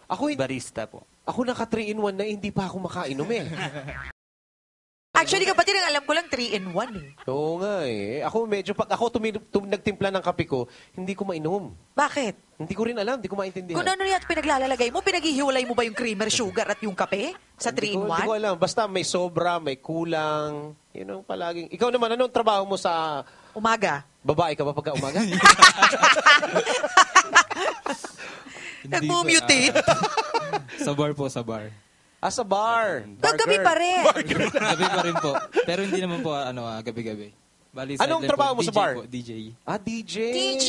Barista po. Ako naka 3-in-1 na hindi pa ako makainom eh. Actually, kapatid, ang alam ko lang 3-in-1 eh. Oo nga eh. Ako medyo, pag ako nagtimpla ng kape ko, hindi ko mainom. Bakit? Hindi ko rin alam, hindi ko maintindihan. Kung ano yan pinaglalagay mo, pinaghihiwalay mo ba yung creamer, sugar at yung kape sa 3-in-1? Hindi ko alam. Basta may sobra, may kulang. Yun ang palaging... Ikaw naman, anong trabaho mo sa... Umaga. Babae ka ba pagka umaga? Nag-mutate. Sa bar po, sa bar. Sa bar. Gabi pa rin. Gabi pa rin po. Pero hindi naman po gabi-gabi. Bali, anong trabaho mo sa bar? Po, DJ. DJ. DJ!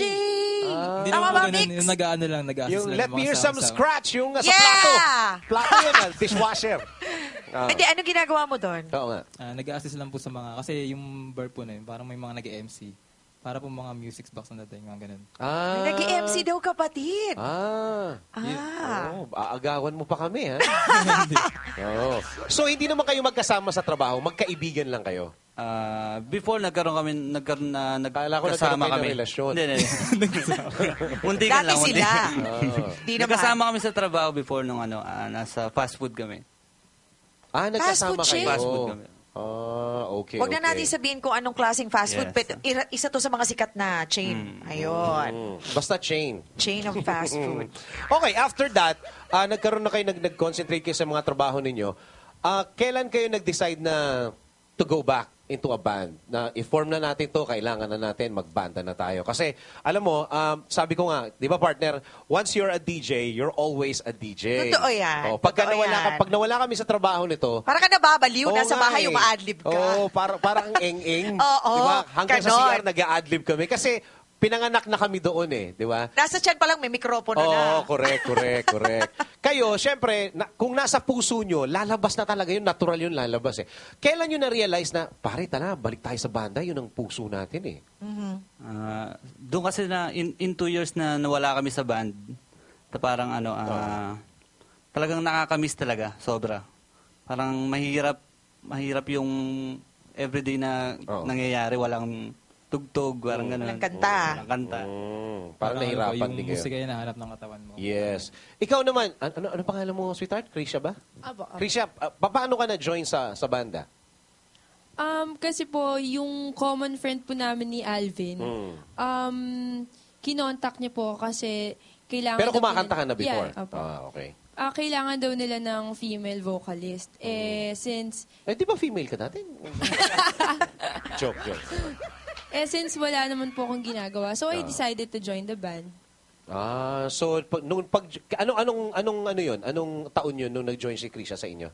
Hindi naman po ganun. Yung nag-ano lang, nag-assist Yung lang. let me hear some scratch. Yung sa Yeah! plato. Plato yun, dishwasher. Hindi, ano ginagawa mo doon? Oo nga. Nag-assist lang po sa mga, kasi yung bar po na yun, parang may mga nag-MC. Para po mga music box na dating, mga ganun. May nag-MC daw, kapatid. Aagawan mo pa kami, ha? Oo. So, hindi naman kayo magkasama sa trabaho, magkaibigan lang kayo? Before nagkaroon Kala ko nagkasama nagkaroon kayo kami. ng relasyon. Hindi. Muntikan Dati lang. sila. Di naman. Nagkasama kami sa trabaho before nung nasa fast food kami. Nagkasama Fast food kayo? chain? Fast food kami. Okay, Huwag na natin sabihin kung anong klaseng fast food. Yes. Pero isa to sa mga sikat na chain. Ayun. Basta chain. Chain of fast food. Okay, after that, nagkaroon na kayo, nag-concentrate kayo sa mga trabaho ninyo. Kailan kayo nag-decide na to go back into a band? Na i-form na natin to, kailangan na natin, magbanda na tayo. Kasi, alam mo, sabi ko nga, di ba partner, once you're a DJ, you're always a DJ. Totoo yan. Pag Totoo yan. nawala kami sa trabaho nito, Para ka nababaliw, oo nasa nga bahay, uma-adlib ka. Parang eng-eng. Oo, Diba? Hanggang sa ganon. CR, nag-a-adlib kami. Kasi, pinanganak na kami doon eh, di ba? Nasa tiyan pa lang, may mikropono na. Correct. Kayo, syempre, kung nasa puso nyo, lalabas na talaga yun, natural yun lalabas eh. Kailan nyo na-realize na, pare, balik tayo sa banda, yun ang puso natin eh. Doon kasi na, in 2 years na nawala kami sa band, parang talagang nakakamiss talaga, sobra. Parang mahirap yung everyday na nangyayari, walang tugtog, parang gano'n. Walang kanta. Walang kanta. Parang nahirapan yung din kayo. musika yung nahanap ng katawan mo. Yes. Ikaw naman, ano pangalan mo, sweetheart? Krisha ba? Apo. Krisha, paano ka na-join sa banda? Kasi po, yung common friend po namin ni Alvin, kinontak niya po kasi kailangan... Pero daw po kumakanta ka nila- na before? Yeah, apo. Okay. Kailangan daw nila ng female vocalist. Since Di ba female ka dati? Joke. since wala naman po akong ginagawa, so I decided to join the band. So anong yun? Anong taon yun nung nag-join si Krisha sa inyo?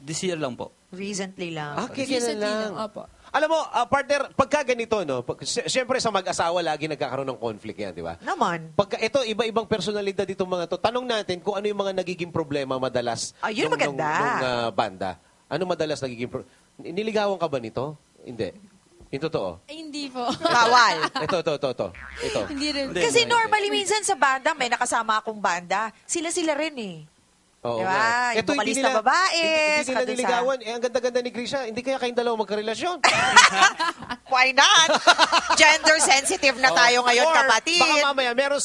This year lang po. Recently lang. Kailan Recently lang. Opo. Alam mo, partner, pagka ganito, no? Siyempre sa mag-asawa lagi nagkakaroon ng conflict yan, di ba? Naman. Pagka ito, iba-ibang personalidad itong mga to. Tanong natin kung ano yung mga nagiging problema madalas Yun maganda. nung banda. Ano madalas nagiging niligawan ka ba nito? Hindi. Yung totoo. Ay, hindi po. Bawal. Ito. Hindi rin. Kasi normally minsan sa banda, may nakasama akong banda. Sila rin eh. Oo Diba? nga. Yung Ito, hindi vocalista babae, Hindi saka nila dun sa- niligawan. Ang ganda-ganda ni Krisha. Hindi kaya kayong dalawa magkarelasyon. Why not? Gender sensitive na tayo ngayon, Or, kapatid. baka mamaya, meron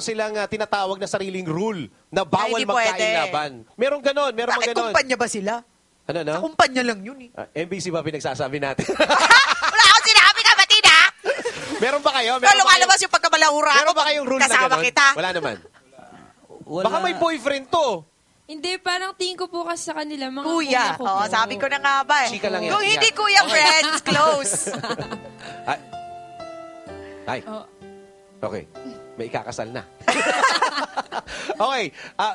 silang tinatawag na sariling rule na bawal hindi pwede. magkain-laban. Meron ganon. Bakit kumpanya ba sila? Ano? Kumpanya lang yun eh. MBC ba pinagsasabi natin? Wala akong sinabi, kapatid ha? Meron ba kayo? Pero lumalabas yung pagkamalahura ko. Meron ba kayong rule na kasama ganon? kita. Wala naman. Wala. Baka may boyfriend to. Hindi, parang tingin ko po kasi sa kanila, mga Kuya. ko po. Sabi ko na nga ba eh. Chika lang yan. Kung hindi Yeah. kuya, friends, close. Ay. Oh. Okay. May ikakasal na. Okay.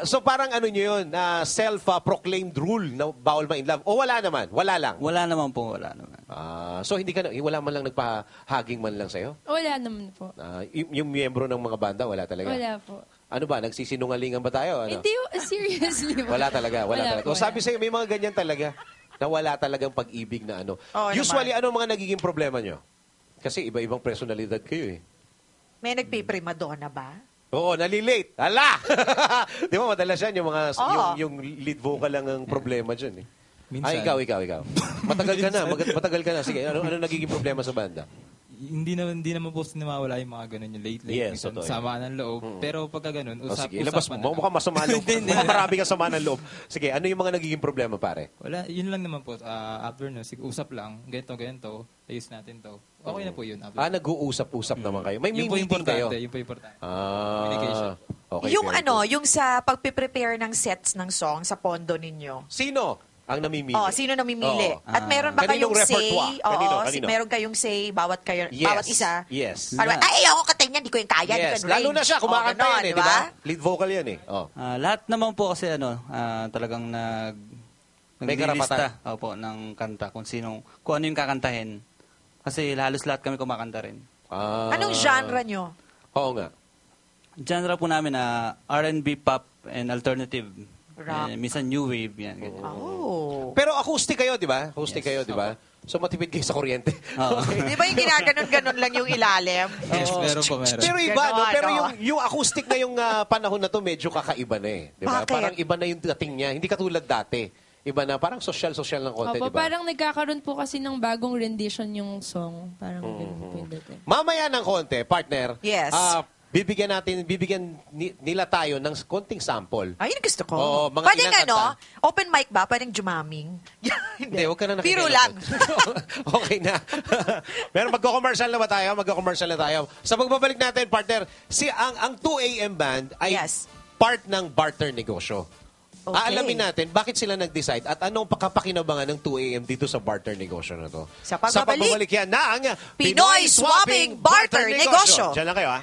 So parang ano nyo yun, self-proclaimed rule na bawal ma-in love. O wala naman? Wala lang? Wala naman po, wala naman. So hindi ka wala man lang nagpahaging man lang sa'yo? Wala naman po. Yung miyembro ng mga banda, wala talaga? Wala po. Ano ba? Nagsisinungalingan ba tayo? Ano? Hindi, seriously po. Wala talaga. Wala po, O sabi wala. sa'yo, may mga ganyan talaga na wala talagang pag-ibig na ano. Oo Usually, naman. ano mga nagiging problema nyo? Kasi iba-ibang personalidad kayo eh. May nagpiprimadonna ba? Oo, nalilate. Hala! Di ba, madalas yan yung mga, Oo. yung lead vocal lang ang problema dyan eh. Minsan. Ikaw. Matagal ka na. Matagal ka na. Sige, ano nagiging problema sa banda? hindi naman po nawawala yung mga ganun, yung late, Yes, minsan totoo sama ng loob. Pero pagka ganun, O sige, ilabas mo. usapan na. Mukhang masama loob. Mukhang marami kang sama ng loob. Sige, ano yung mga nagiging problema, pare? Wala, yun lang naman po. After no, usap lang, ganito, ayos natin to. Okay na po yun. After. Nag-uusap-usap naman kayo. May Yun po meeting kayo. importante. Yun po importante. Ah, Communication. okay, Yung very ano, good. yung sa pagpe-prepare ng sets ng song sa pondo ninyo. Sino ang namimili? Oh, sino namimili? Oo. At meron ba Kaninong kayong say? repertoire? Kanino? Meron kayong say bawat Yes. bawat isa. Yes. Ano ba? Ay, ako katay niyan, di ko yung kaya, di ko Yes. yung Lalo range. na siya, kumakanta ganon, yan eh, di ba? Lead vocal yan eh. Oh. Lahat naman po kasi talagang May naglilista opo, ng kanta kung ano yung kakantahin. Kasi halos lahat kami kumakanta rin. Anong genre nyo? Oo nga. Genre po namin R&B, pop, and alternative. Rock. Minsan new wave, yan. ganyan. Oh. Pero acoustic kayo, di ba? Acoustic kayo, di ba? So matipid kayo sa kuryente. Oo. Di ba yung ginaganon-ganon lang yung ilalim? Yes, meron po, meron. Pero iba, no? Ganon, Pero no? yung acoustic na yung panahon na to, medyo kakaiba na eh. Di ba? Bakit? Parang iba na yung dating niya. Hindi katulad dati. Iba na, parang social-social ng konti, Opo, di ba? parang nagkakaroon po kasi ng bagong rendition yung song. Parang ganun po yung dating. Mamaya ng konti, partner. Yes. Bibigyan nila tayo ng konting sample. Ay, yun gusto ko. Oo, mga Pwedeng ilang kanta. open mic ba? Pwedeng jumaming? Hindi, huwag ka na Biro nakikinig. lang. Okay na. Pero magko-commercial na ba tayo? Magko-commercial na tayo. Sa pagbabalik natin, partner, ang 2 AM band ay Yes. part ng barter negosyo. Okay. Aalamin natin bakit sila nag-decide at anong pakapakinabangan ng 2 AM dito sa barter negosyo na to. Sa pagbabalik yan ng Pinoy Swapping Barter Negosyo. Diyan lang kayo, ha?